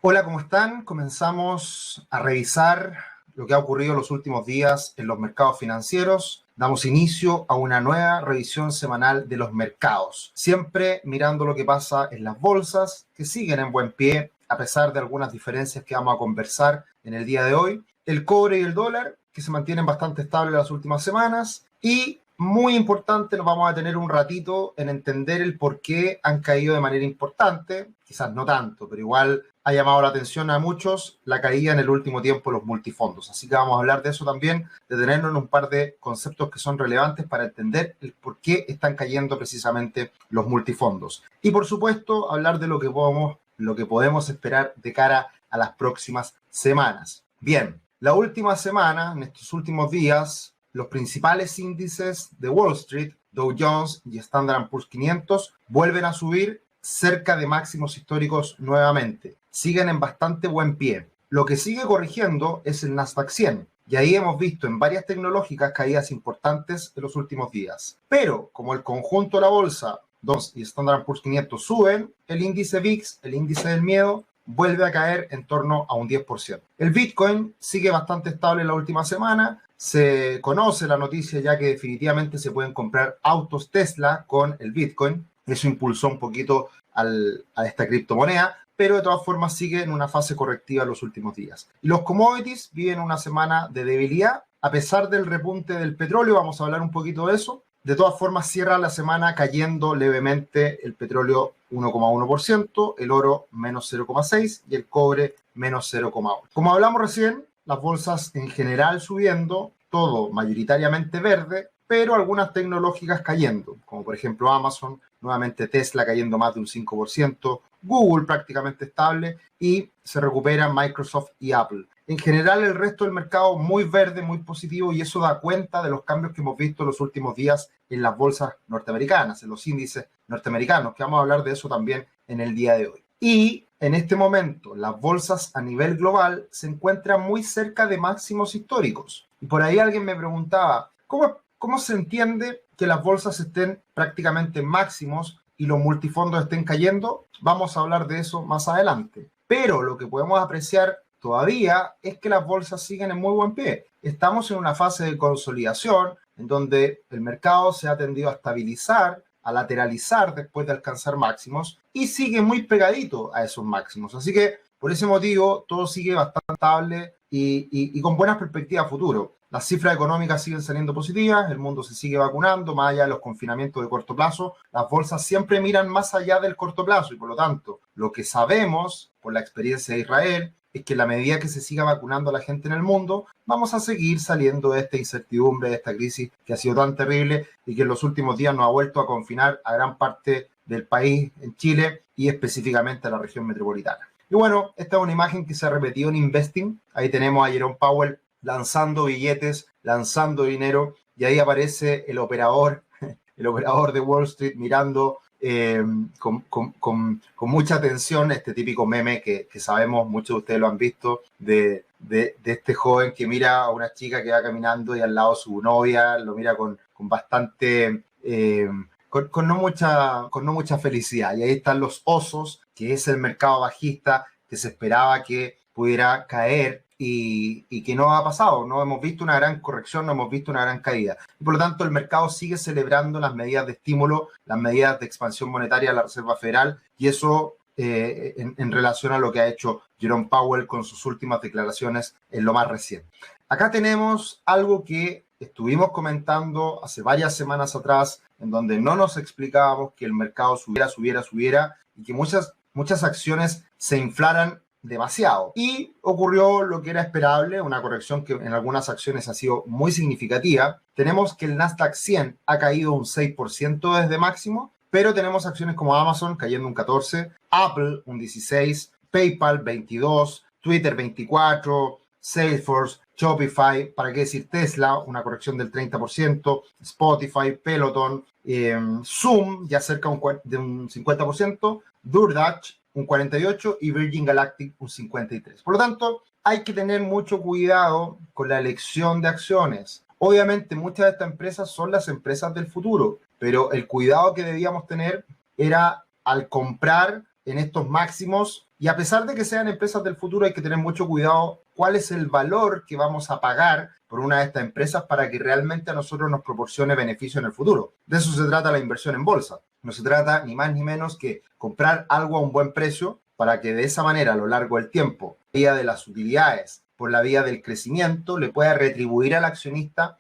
Hola, ¿cómo están? Comenzamos a revisar lo que ha ocurrido en los últimos días en los mercados financieros. Damos inicio a una nueva revisión semanal de los mercados, siempre mirando lo que pasa en las bolsas, que siguen en buen pie, a pesar de algunas diferencias que vamos a conversar en el día de hoy. El cobre y el dólar, que se mantienen bastante estables las últimas semanas, y muy importante, nos vamos a detener un ratito en entender el por qué han caído de manera importante, quizás no tanto, pero igual ha llamado la atención a muchos la caída en el último tiempo de los multifondos. Así que vamos a hablar de eso también, detenernos en un par de conceptos que son relevantes para entender el por qué están cayendo precisamente los multifondos. Y por supuesto, hablar de lo que podemos esperar de cara a las próximas semanas. Bien, la última semana, en estos últimos días, los principales índices de Wall Street, Dow Jones y Standard & Poor's 500, vuelven a subir cerca de máximos históricos nuevamente. Siguen en bastante buen pie. Lo que sigue corrigiendo es el Nasdaq 100. Y ahí hemos visto en varias tecnológicas caídas importantes en los últimos días. Pero como el conjunto de la bolsa, Dow Jones y Standard & Poor's 500 suben, el índice VIX, el índice del miedo, vuelve a caer en torno a un 10%. El Bitcoin sigue bastante estable en la última semana. Se conoce la noticia ya que definitivamente se pueden comprar autos Tesla con el Bitcoin. Eso impulsó un poquito a esta criptomoneda, pero de todas formas sigue en una fase correctiva en los últimos días. Y los commodities viven una semana de debilidad, a pesar del repunte del petróleo. Vamos a hablar un poquito de eso. De todas formas, cierra la semana cayendo levemente el petróleo 1,1%, el oro menos 0,6% y el cobre menos 0,8%. Como hablamos recién, las bolsas en general subiendo, todo mayoritariamente verde, pero algunas tecnológicas cayendo, como por ejemplo Amazon, nuevamente Tesla cayendo más de un 5%, Google prácticamente estable y se recuperan Microsoft y Apple. En general, el resto del mercado muy verde, muy positivo, y eso da cuenta de los cambios que hemos visto en los últimos días en las bolsas norteamericanas, en los índices norteamericanos, que vamos a hablar de eso también en el día de hoy. Y en este momento, las bolsas a nivel global se encuentran muy cerca de máximos históricos. Y por ahí alguien me preguntaba, ¿cómo se entiende que las bolsas estén prácticamente en máximos y los multifondos estén cayendo? Vamos a hablar de eso más adelante. Pero lo que podemos apreciar todavía es que las bolsas siguen en muy buen pie. Estamos en una fase de consolidación en donde el mercado se ha tendido a estabilizar, a lateralizar después de alcanzar máximos y sigue muy pegadito a esos máximos. Así que por ese motivo todo sigue bastante estable y con buenas perspectivas a futuro. Las cifras económicas siguen saliendo positivas, el mundo se sigue vacunando, más allá de los confinamientos de corto plazo, las bolsas siempre miran más allá del corto plazo y por lo tanto, lo que sabemos por la experiencia de Israel es que a la medida que se siga vacunando a la gente en el mundo, vamos a seguir saliendo de esta incertidumbre, de esta crisis que ha sido tan terrible y que en los últimos días nos ha vuelto a confinar a gran parte del país en Chile y específicamente a la región metropolitana. Y bueno, esta es una imagen que se ha repetido en Investing. Ahí tenemos a Jerome Powell lanzando billetes, lanzando dinero, y ahí aparece el operador de Wall Street mirando con mucha atención este típico meme que sabemos, muchos de ustedes lo han visto, de este joven que mira a una chica que va caminando y al lado su novia, lo mira con bastante... con no mucha felicidad. Y ahí están los osos, que es el mercado bajista que se esperaba que pudiera caer y que no ha pasado. No hemos visto una gran corrección, no hemos visto una gran caída. Y por lo tanto, el mercado sigue celebrando las medidas de estímulo, las medidas de expansión monetaria de la Reserva Federal, y eso en relación a lo que ha hecho Jerome Powell con sus últimas declaraciones en lo más reciente. Acá tenemos algo que estuvimos comentando hace varias semanas atrás, en donde no nos explicábamos que el mercado subiera y que muchas acciones se inflaran demasiado. Y ocurrió lo que era esperable, una corrección que en algunas acciones ha sido muy significativa. Tenemos que el Nasdaq 100 ha caído un 6% desde máximo, pero tenemos acciones como Amazon cayendo un 14%, Apple un 16%, PayPal 22%, Twitter 24%, Salesforce, Shopify, para qué decir Tesla, una corrección del 30%, Spotify, Peloton, Zoom ya cerca de un 50%, DoorDash un 48% y Virgin Galactic un 53%. Por lo tanto, hay que tener mucho cuidado con la elección de acciones. Obviamente, muchas de estas empresas son las empresas del futuro, pero el cuidado que debíamos tener era al comprar en estos máximos Y a pesar de que sean empresas del futuro, hay que tener mucho cuidado cuál es el valor que vamos a pagar por una de estas empresas para que realmente a nosotros nos proporcione beneficio en el futuro. De eso se trata la inversión en bolsa. No se trata ni más ni menos que comprar algo a un buen precio para que de esa manera, a lo largo del tiempo, por la vía de las utilidades, por la vía del crecimiento, le pueda retribuir al accionista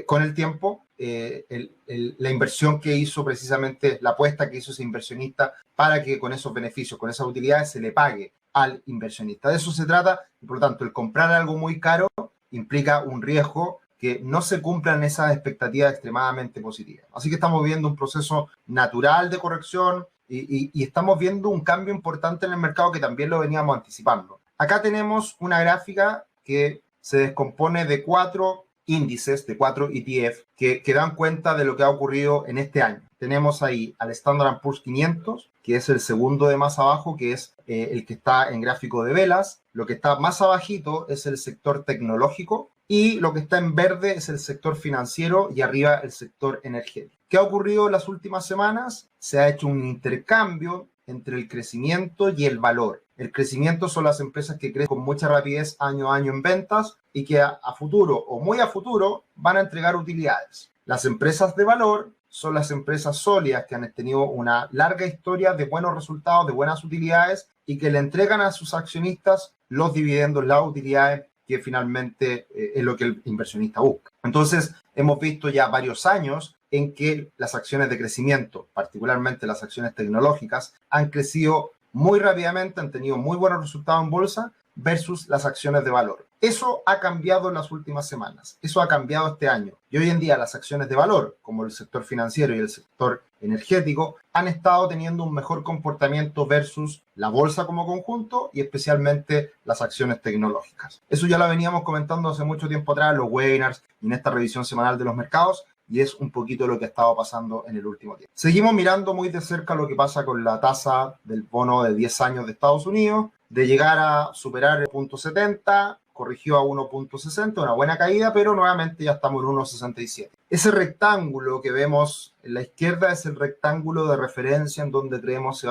con el tiempo la inversión que hizo, precisamente la apuesta que hizo ese inversionista, para que con esos beneficios, con esas utilidades, se le pague al inversionista. De eso se trata, y por lo tanto el comprar algo muy caro implica un riesgo que no se cumplan esas expectativas extremadamente positivas. Así que estamos viendo un proceso natural de corrección y estamos viendo un cambio importante en el mercado que también lo veníamos anticipando. Acá tenemos una gráfica que se descompone de 4 índices, de 4 ETF, que dan cuenta de lo que ha ocurrido en este año. Tenemos ahí al Standard & Poor's 500, que es el segundo de más abajo, que es el que está en gráfico de velas. Lo que está más abajito es el sector tecnológico y lo que está en verde es el sector financiero y arriba el sector energético. ¿Qué ha ocurrido en las últimas semanas? Se ha hecho un intercambio entre el crecimiento y el valor. El crecimiento son las empresas que crecen con mucha rapidez año a año en ventas y que a futuro o muy a futuro van a entregar utilidades. Las empresas de valor son las empresas sólidas que han tenido una larga historia de buenos resultados, de buenas utilidades y que le entregan a sus accionistas los dividendos, las utilidades, que finalmente es lo que el inversionista busca. Entonces, hemos visto ya varios años en que las acciones de crecimiento, particularmente las acciones tecnológicas, han crecido muy rápidamente, han tenido muy buenos resultados en bolsa versus las acciones de valor. Eso ha cambiado en las últimas semanas, eso ha cambiado este año. Y hoy en día las acciones de valor, como el sector financiero y el sector energético, han estado teniendo un mejor comportamiento versus la bolsa como conjunto y especialmente las acciones tecnológicas. Eso ya lo veníamos comentando hace mucho tiempo atrás, los webinars y en esta revisión semanal de los mercados, y es un poquito lo que ha estado pasando en el último tiempo. Seguimos mirando muy de cerca lo que pasa con la tasa del bono de 10 años de Estados Unidos, de llegar a superar el 0.70, corrigió a 1.60, una buena caída, pero nuevamente ya estamos en 1.67. Ese rectángulo que vemos en la izquierda es el rectángulo de referencia en donde creemos se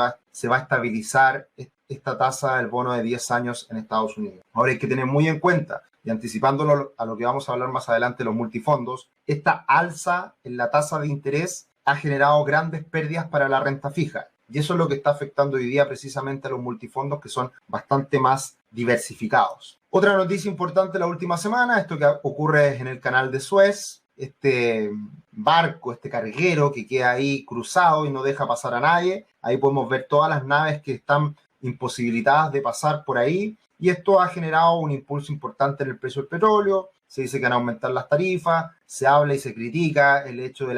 va a estabilizar esta tasa del bono de 10 años en Estados Unidos. Ahora hay que tener muy en cuenta, y anticipándolo a lo que vamos a hablar más adelante, los multifondos, esta alza en la tasa de interés ha generado grandes pérdidas para la renta fija. Y eso es lo que está afectando hoy día precisamente a los multifondos, que son bastante más diversificados. Otra noticia importante la última semana, esto que ocurre en el canal de Suez, este barco, este carguero que queda ahí cruzado y no deja pasar a nadie. Ahí podemos ver todas las naves que están imposibilitadas de pasar por ahí. Y esto ha generado un impulso importante en el precio del petróleo. Se dice que van a aumentar las tarifas, se habla y se critica el hecho de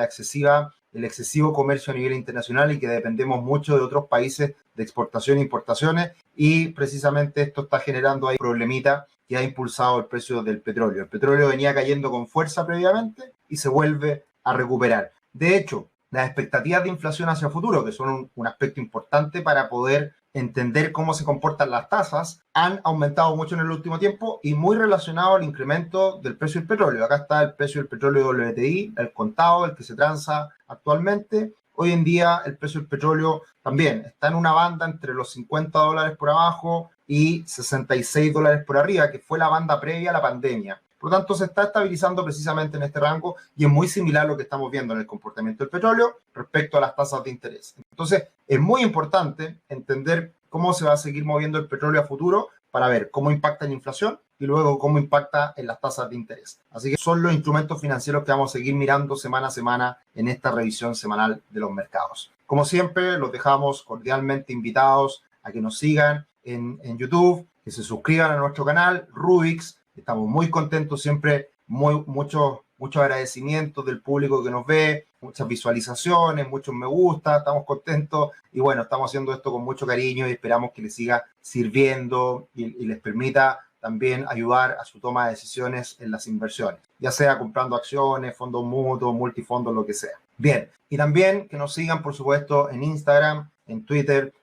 el excesivo comercio a nivel internacional y que dependemos mucho de otros países de exportación e importaciones, y precisamente esto está generando ahí un problemita que ha impulsado el precio del petróleo. El petróleo venía cayendo con fuerza previamente y se vuelve a recuperar. De hecho, las expectativas de inflación hacia el futuro, que son un aspecto importante para poder entender cómo se comportan las tasas, han aumentado mucho en el último tiempo y muy relacionado al incremento del precio del petróleo. Acá está el precio del petróleo WTI, el contado, el que se transa actualmente. Hoy en día el precio del petróleo también está en una banda entre los $50 por abajo y $66 por arriba, que fue la banda previa a la pandemia. Por lo tanto, se está estabilizando precisamente en este rango y es muy similar a lo que estamos viendo en el comportamiento del petróleo respecto a las tasas de interés. Entonces, es muy importante entender cómo se va a seguir moviendo el petróleo a futuro para ver cómo impacta en la inflación y luego cómo impacta en las tasas de interés. Así que son los instrumentos financieros que vamos a seguir mirando semana a semana en esta revisión semanal de los mercados. Como siempre, los dejamos cordialmente invitados a que nos sigan en YouTube, que se suscriban a nuestro canal, Rubix. Estamos muy contentos, siempre muchos agradecimientos del público que nos ve, muchas visualizaciones, muchos me gusta, estamos contentos y bueno, estamos haciendo esto con mucho cariño y esperamos que les siga sirviendo y les permita también ayudar a su toma de decisiones en las inversiones, ya sea comprando acciones, fondos mutuos, multifondos, lo que sea. Bien, y también que nos sigan, por supuesto, en Instagram, en Twitter,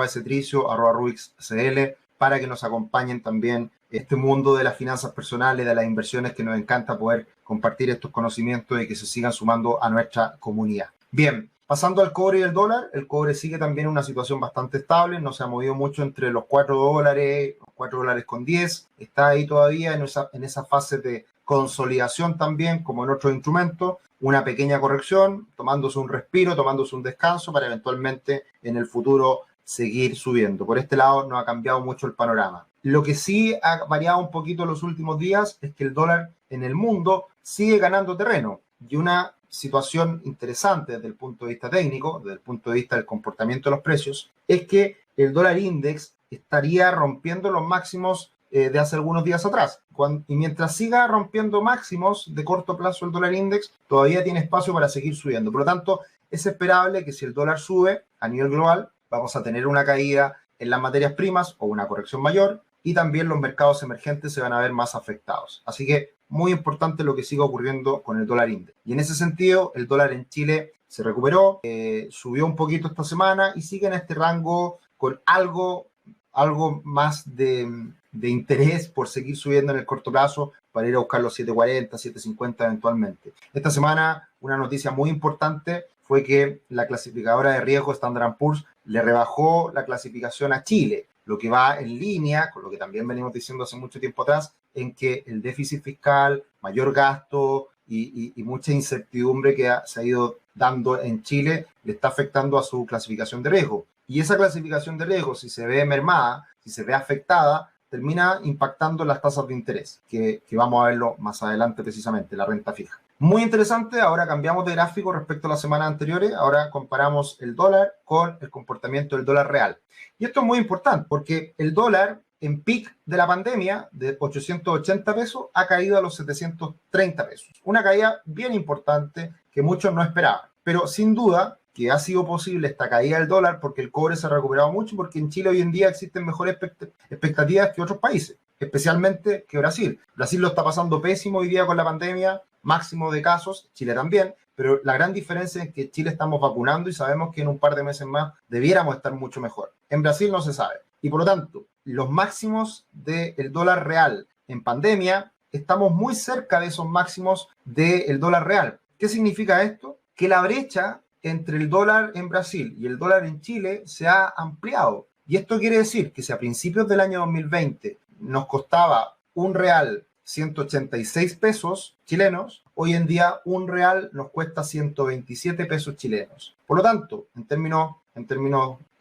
@cetricio, @rubixcl, para que nos acompañen también este mundo de las finanzas personales, de las inversiones, que nos encanta poder compartir estos conocimientos y que se sigan sumando a nuestra comunidad. Bien, Pasando al cobre y el dólar, el cobre sigue también en una situación bastante estable, no se ha movido mucho entre los $4, los $4.10, está ahí todavía en esa fase de consolidación también, como en otros instrumentos, una pequeña corrección, tomándose un respiro, tomándose un descanso para eventualmente en el futuro seguir subiendo. Por este lado no ha cambiado mucho el panorama. Lo que sí ha variado un poquito en los últimos días es que el dólar en el mundo sigue ganando terreno y una situación interesante desde el punto de vista técnico, desde el punto de vista del comportamiento de los precios, es que el dólar index estaría rompiendo los máximos de hace algunos días atrás. Y mientras siga rompiendo máximos de corto plazo el dólar index, todavía tiene espacio para seguir subiendo. Por lo tanto, es esperable que si el dólar sube a nivel global, vamos a tener una caída en las materias primas o una corrección mayor, y también los mercados emergentes se van a ver más afectados. Así que muy importante lo que siga ocurriendo con el dólar index. Y en ese sentido, el dólar en Chile se recuperó, subió un poquito esta semana y sigue en este rango con algo más de interés por seguir subiendo en el corto plazo para ir a buscar los 7.40, 7.50 eventualmente. Esta semana una noticia muy importante fue que la clasificadora de riesgo Standard & Poor's le rebajó la clasificación a Chile, lo que va en línea con lo que también venimos diciendo hace mucho tiempo atrás, en que el déficit fiscal, mayor gasto y mucha incertidumbre que se ha ido dando en Chile le está afectando a su clasificación de riesgo. Y esa clasificación de riesgo, si se ve mermada, si se ve afectada, termina impactando las tasas de interés, que vamos a verlo más adelante precisamente, la renta fija. Muy interesante, ahora cambiamos de gráfico respecto a las semanas anteriores, ahora comparamos el dólar con el comportamiento del dólar real. Y esto es muy importante porque el dólar en peak de la pandemia de 880 pesos ha caído a los 730 pesos. Una caída bien importante que muchos no esperaban, pero sin duda que ha sido posible esta caída del dólar porque el cobre se ha recuperado mucho, porque en Chile hoy en día existen mejores expectativas que otros países, especialmente que Brasil. Brasil lo está pasando pésimo hoy día con la pandemia, máximo de casos, Chile también, pero la gran diferencia es que Chile estamos vacunando y sabemos que en un par de meses más debiéramos estar mucho mejor. En Brasil no se sabe. Y por lo tanto, los máximos del dólar real en pandemia, estamos muy cerca de esos máximos del dólar real. ¿Qué significa esto? Que la brecha entre el dólar en Brasil y el dólar en Chile se ha ampliado. Y esto quiere decir que si a principios del año 2020 nos costaba un real 186 pesos chilenos, hoy en día un real nos cuesta 127 pesos chilenos. Por lo tanto, en términos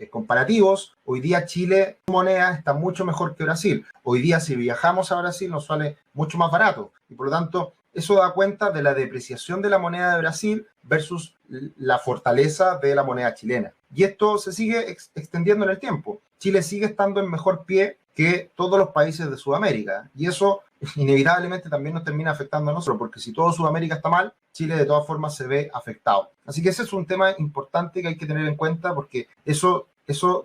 comparativos, hoy día Chile, su moneda, está mucho mejor que Brasil. Hoy día si viajamos a Brasil nos sale mucho más barato y por lo tanto eso da cuenta de la depreciación de la moneda de Brasil versus la fortaleza de la moneda chilena. Y esto se sigue extendiendo en el tiempo. Chile sigue estando en mejor pie que todos los países de Sudamérica. Y eso inevitablemente también nos termina afectando a nosotros, porque si todo Sudamérica está mal, Chile de todas formas se ve afectado. Así que ese es un tema importante que hay que tener en cuenta, porque eso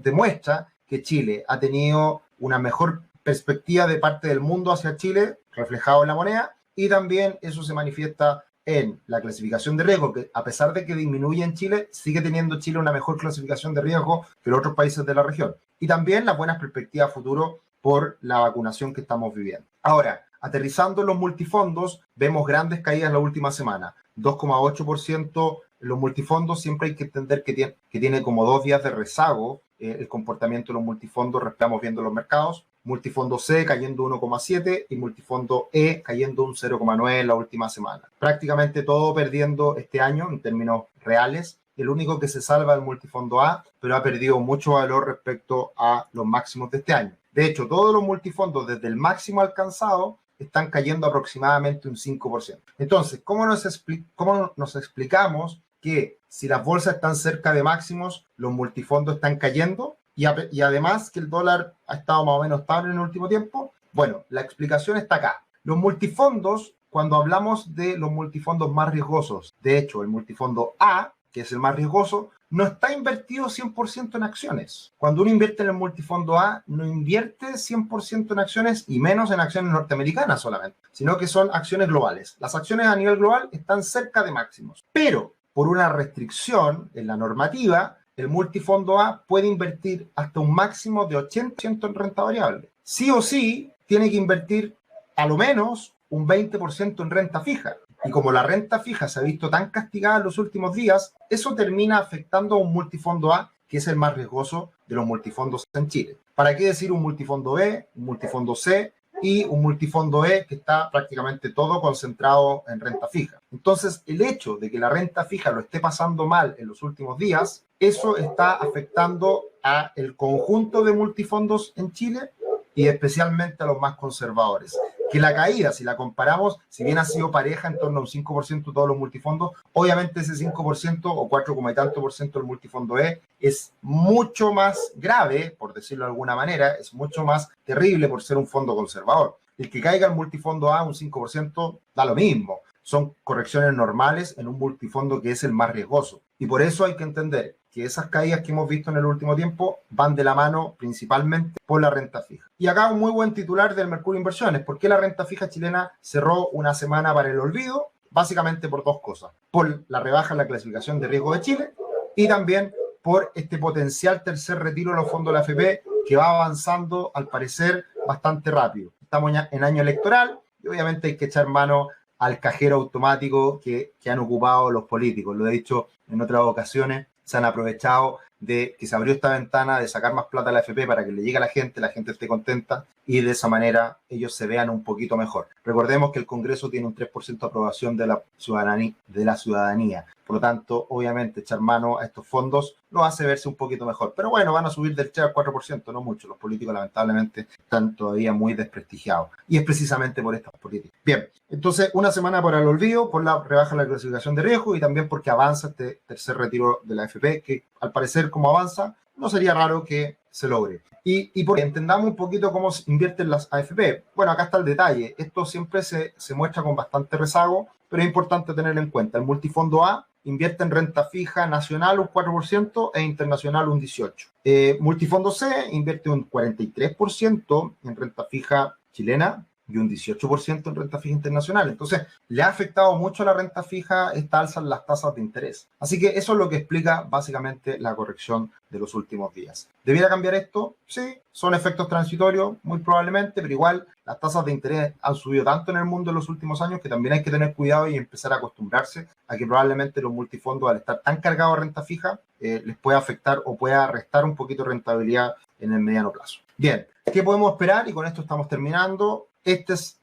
demuestra que Chile ha tenido una mejor perspectiva de parte del mundo hacia Chile, reflejado en la moneda, y también eso se manifiesta en la clasificación de riesgo, que a pesar de que disminuye en Chile, sigue teniendo Chile una mejor clasificación de riesgo que los otros países de la región. Y también las buenas perspectivas a futuro por la vacunación que estamos viviendo. Ahora, aterrizando en los multifondos, vemos grandes caídas la última semana. 2,8% los multifondos, siempre hay que entender que tiene como 2 días de rezago el comportamiento de los multifondos, estamos viendo los mercados. Multifondo C cayendo 1,7 y multifondo E cayendo un 0,9 en la última semana. Prácticamente todo perdiendo este año en términos reales. El único que se salva es el multifondo A, pero ha perdido mucho valor respecto a los máximos de este año. De hecho, todos los multifondos desde el máximo alcanzado están cayendo aproximadamente un 5%. Entonces, ¿cómo nos explicamos que si las bolsas están cerca de máximos, los multifondos están cayendo? Y además que el dólar ha estado más o menos estable en el último tiempo. Bueno, la explicación está acá. Los multifondos, cuando hablamos de los multifondos más riesgosos, de hecho, el multifondo A, que es el más riesgoso, no está invertido 100% en acciones. Cuando uno invierte en el multifondo A, no invierte 100% en acciones y menos en acciones norteamericanas solamente, sino que son acciones globales. Las acciones a nivel global están cerca de máximos, pero por una restricción en la normativa, el multifondo A puede invertir hasta un máximo de 80% en renta variable. Sí o sí, tiene que invertir a lo menos un 20% en renta fija. Y como la renta fija se ha visto tan castigada en los últimos días, eso termina afectando a un multifondo A, que es el más riesgoso de los multifondos en Chile. ¿Para qué decir un multifondo B, un multifondo C y un multifondo E que está prácticamente todo concentrado en renta fija? Entonces, el hecho de que la renta fija lo esté pasando mal en los últimos días, eso está afectando a el conjunto de multifondos en Chile y especialmente a los más conservadores. Que la caída, si la comparamos, si bien ha sido pareja en torno a un 5% de todos los multifondos, obviamente ese 5% o 4, y tanto por ciento del multifondo E es mucho más grave, por decirlo de alguna manera, es mucho más terrible por ser un fondo conservador. El que caiga el multifondo A un 5% da lo mismo. Son correcciones normales en un multifondo que es el más riesgoso. Y por eso hay que entender que esas caídas que hemos visto en el último tiempo van de la mano principalmente por la renta fija. Y acá un muy buen titular del Mercurio Inversiones. ¿Por qué la renta fija chilena cerró una semana para el olvido? Básicamente por dos cosas. Por la rebaja en la clasificación de riesgo de Chile y también por este potencial tercer retiro de los fondos de la AFP que va avanzando, al parecer, bastante rápido. Estamos ya en año electoral y obviamente hay que echar mano al cajero automático que han ocupado los políticos. Lo he dicho en otras ocasiones, se han aprovechado de que se abrió esta ventana de sacar más plata a la AFP para que le llegue a la gente esté contenta y de esa manera ellos se vean un poquito mejor. Recordemos que el Congreso tiene un 3% de aprobación de la ciudadanía. Por lo tanto, obviamente, echar mano a estos fondos lo hace verse un poquito mejor. Pero bueno, van a subir del 3 al 4%, no mucho. Los políticos, lamentablemente, están todavía muy desprestigiados. Y es precisamente por estas políticas. Bien, entonces, una semana para el olvido, por la rebaja en la clasificación de riesgo y también porque avanza este tercer retiro de la AFP, que al parecer, como avanza, no sería raro que se logre. Y porque entendamos un poquito cómo se invierten las AFP. Bueno, acá está el detalle. Esto siempre se muestra con bastante rezago, pero es importante tenerlo en cuenta. El multifondo A invierte en renta fija nacional un 4% e internacional un 18%. Multifondo C invierte un 43% en renta fija chilena y un 18% en renta fija internacional. Entonces, le ha afectado mucho a la renta fija esta alza en las tasas de interés. Así que eso es lo que explica básicamente la corrección de los últimos días. ¿Debiera cambiar esto? Sí, son efectos transitorios, muy probablemente, pero igual las tasas de interés han subido tanto en el mundo en los últimos años que también hay que tener cuidado y empezar a acostumbrarse a que probablemente los multifondos, al estar tan cargados a renta fija, les pueda afectar o pueda restar un poquito de rentabilidad en el mediano plazo. Bien, ¿qué podemos esperar? Y con esto estamos terminando. Esto es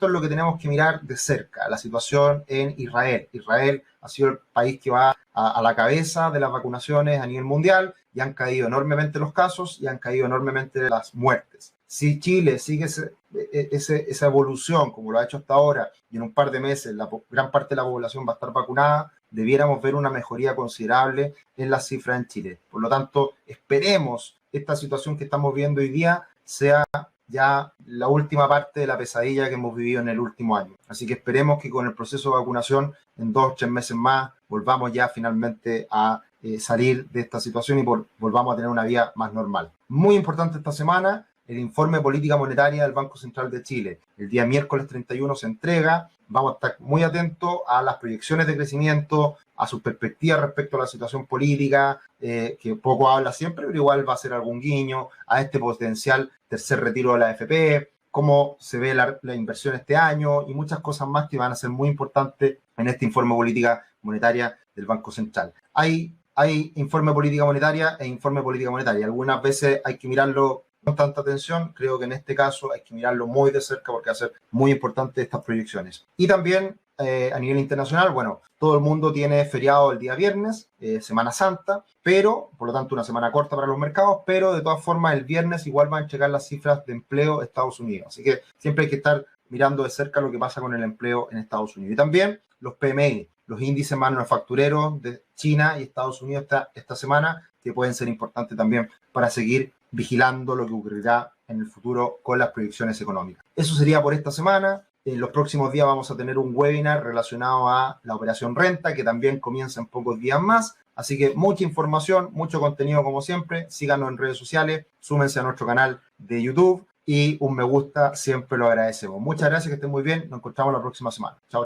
lo que tenemos que mirar de cerca, la situación en Israel. Israel ha sido el país que va a la cabeza de las vacunaciones a nivel mundial y han caído enormemente los casos y han caído enormemente las muertes. Si Chile sigue esa evolución como lo ha hecho hasta ahora y en un par de meses gran parte de la población va a estar vacunada, debiéramos ver una mejoría considerable en las cifras en Chile. Por lo tanto, esperemos esta situación que estamos viendo hoy día sea ya la última parte de la pesadilla que hemos vivido en el último año. Así que esperemos que con el proceso de vacunación en 2 o 3 meses más volvamos ya finalmente a salir de esta situación y volvamos a tener una vida más normal. Muy importante esta semana, el informe de política monetaria del Banco Central de Chile. El día miércoles 31 se entrega. Vamos a estar muy atentos a las proyecciones de crecimiento, a sus perspectivas respecto a la situación política, que poco habla siempre, pero igual va a ser algún guiño a este potencial tercer retiro de la AFP, cómo se ve la inversión este año y muchas cosas más que van a ser muy importantes en este informe de política monetaria del Banco Central. Hay informe de política monetaria e informe de política monetaria. Algunas veces hay que mirarlo con tanta atención, creo que en este caso hay que mirarlo muy de cerca porque va a ser muy importante estas proyecciones. Y también a nivel internacional, bueno, todo el mundo tiene feriado el día viernes, Semana Santa, pero, por lo tanto, una semana corta para los mercados, pero de todas formas el viernes igual van a checar las cifras de empleo de Estados Unidos. Así que siempre hay que estar mirando de cerca lo que pasa con el empleo en Estados Unidos. Y también los PMI, los índices manufactureros de China y Estados Unidos esta semana, que pueden ser importantes también para seguir vigilando lo que ocurrirá en el futuro con las proyecciones económicas. Eso sería por esta semana. En los próximos días vamos a tener un webinar relacionado a la operación renta, que también comienza en pocos días más. Así que mucha información, mucho contenido como siempre. Síganos en redes sociales, súmense a nuestro canal de YouTube y un me gusta siempre lo agradecemos. Muchas gracias, que estén muy bien. Nos encontramos la próxima semana. Chao.